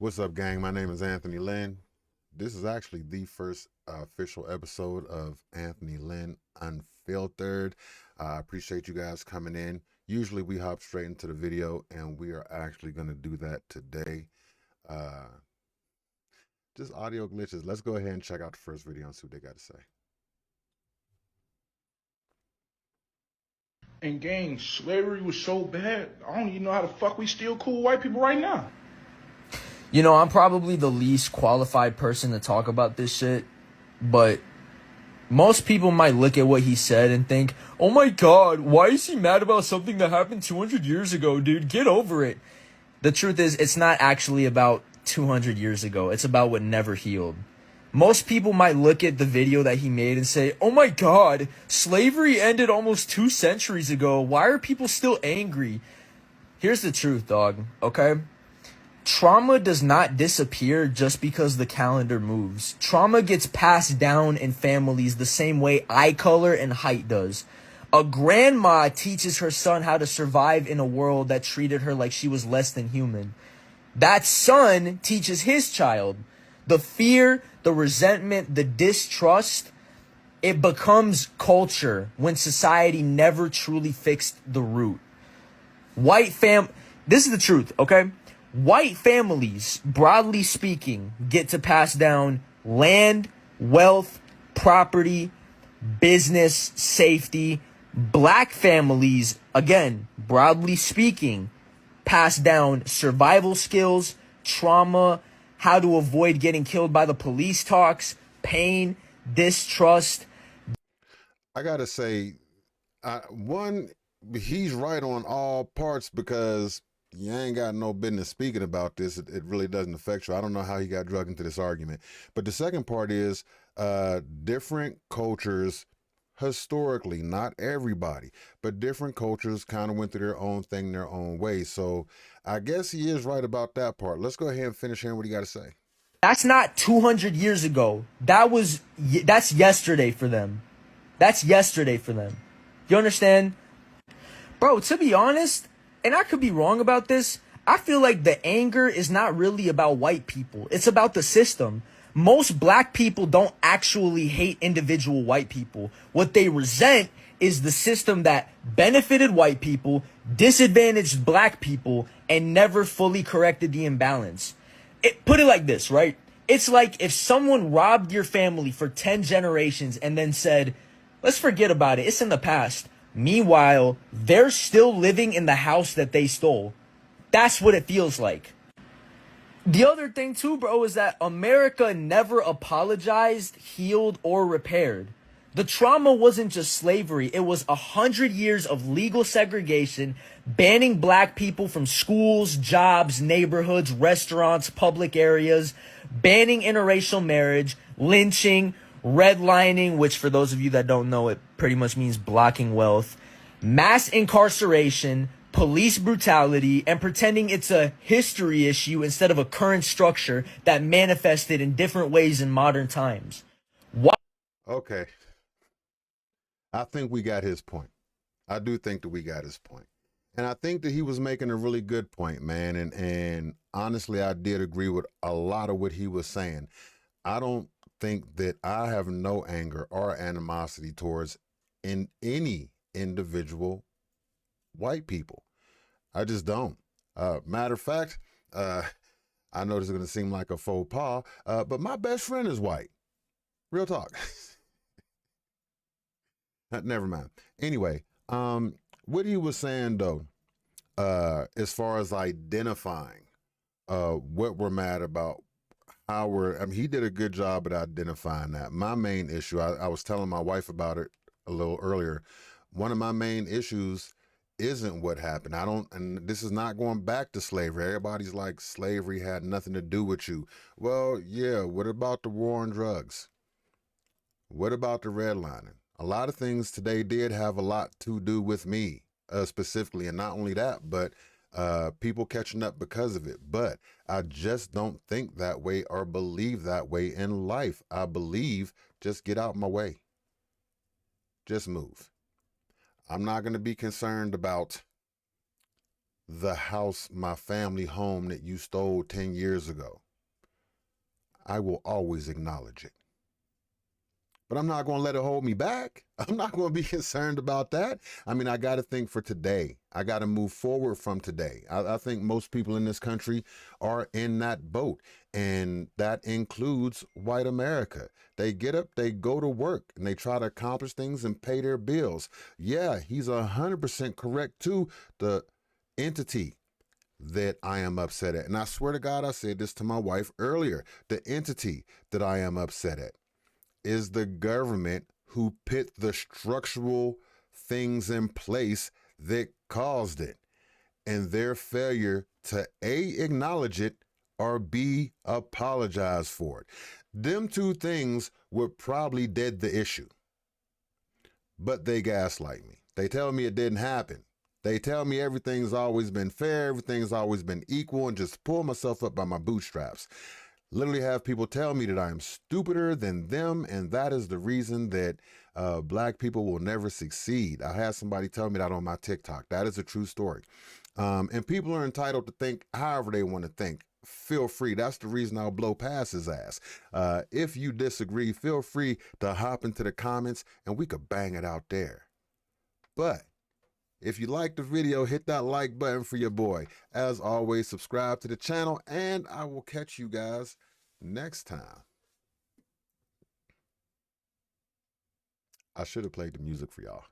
What's up, gang? My name is Anthony Lynn. This is actually the first official episode of Anthony Lynn Unfiltered. I appreciate you guys coming in. Usually we hop straight into the video, and we are actually going to do that today. Uh, just audio glitches. Let's go ahead and check out the first video and see what they got to say. And gang, slavery was so bad. I don't even know how the fuck we still cool white people right now. You know, I'm probably the least qualified person to talk about this shit, but most people might look at what he said and think, oh my god, why is he mad about something that happened 200 years ago, dude? Get over it. The truth is, it's not actually about 200 years ago. It's about what never healed. Most people might look at the video that he made and say, oh my god, slavery ended almost 2 centuries ago. Why are people still angry? Here's the truth, dog, okay? Trauma does not disappear just because the calendar moves. Trauma gets passed down in families the same way eye color and height does. A grandma teaches her son how to survive in a world that treated her like she was less than human. That son teaches his child. The fear, the resentment, the distrust, it becomes culture when society never truly fixed the root. This is the truth, okay? White families, broadly speaking, get to pass down land, wealth, property, business, safety. Black families, again, broadly speaking, pass down survival skills, trauma, how to avoid getting killed by the police talks, pain, distrust. I got to say, one, he's right on all parts because you ain't got no business speaking about this. It really doesn't affect you. I don't know how he got drugged into this argument. But the second part is different cultures historically, not everybody, but different cultures kind of went through their own thing, their own way. So I guess he is right about that part. Let's go ahead and finish hearing what he got to say. That's not 200 years ago. That's yesterday for them. That's yesterday for them. You understand? Bro, to be honest, and I could be wrong about this, I feel like the anger is not really about white people. It's about the system. Most black people don't actually hate individual white people. What they resent is the system that benefited white people, disadvantaged black people, and never fully corrected the imbalance. Put it like this, right? It's like if someone robbed your family for 10 generations and then said, let's forget about it. It's in the past. Meanwhile, they're still living in the house that they stole. That's what it feels like. The other thing too, bro, is that America never apologized, healed, or repaired. The trauma wasn't just slavery. It was 100 years of legal segregation, banning black people from schools, jobs, neighborhoods, restaurants, public areas, banning interracial marriage, lynching, redlining, which for those of you that don't know, it pretty much means blocking wealth, mass incarceration, police brutality, and pretending it's a history issue instead of a current structure that manifested in different ways in modern times. Why? Okay. I think we got his point. I do think that we got his point. And I think that he was making a really good point, man. And honestly, I did agree with a lot of what he was saying. I don't think that I have no anger or animosity towards in any individual white people. I just don't. Matter of fact, I know this is going to seem like a faux pas, but my best friend is white. Real talk. Never mind. Anyway, what he was saying though, as far as identifying what we're mad about, he did a good job at identifying that. My main issue, I was telling my wife about it a little earlier. One of my main issues isn't what happened. And this is not going back to slavery. Everybody's like, slavery had nothing to do with you. Well, yeah, what about the war on drugs? What about the redlining? A lot of things today did have a lot to do with me, specifically. And not only that, but people catching up because of it. But I just don't think that way or believe that way in life. I believe just get out my way. Just move. I'm not going to be concerned about the house, my family home that you stole 10 years ago, I will always acknowledge it. But I'm not going to let it hold me back. I'm not going to be concerned about that. I mean, I got to think for today. I got to move forward from today. I think most people in this country are in that boat, and that includes white America. They get up, they go to work, and they try to accomplish things and pay their bills. Yeah, he's 100% correct too. The entity that I am upset at, and I swear to God, I said this to my wife earlier, the entity that I am upset at is the government who put the structural things in place that caused it, and their failure to A, acknowledge it, or B, apologize for it. Them two things would probably dead the issue. But they gaslight me. They tell me it didn't happen. They tell me everything's always been fair, everything's always been equal, and just pull myself up by my bootstraps. Literally have people tell me that I am stupider than them, and that is the reason that black people will never succeed. I had somebody tell me that on my TikTok. That is a true story. And people are entitled to think however they want to think. Feel free. That's the reason I'll blow past his ass. If you disagree, feel free to hop into the comments and we could bang it out there. But if you like the video, hit that like button for your boy. As always, subscribe to the channel, and I will catch you guys next time. I should have played the music for y'all.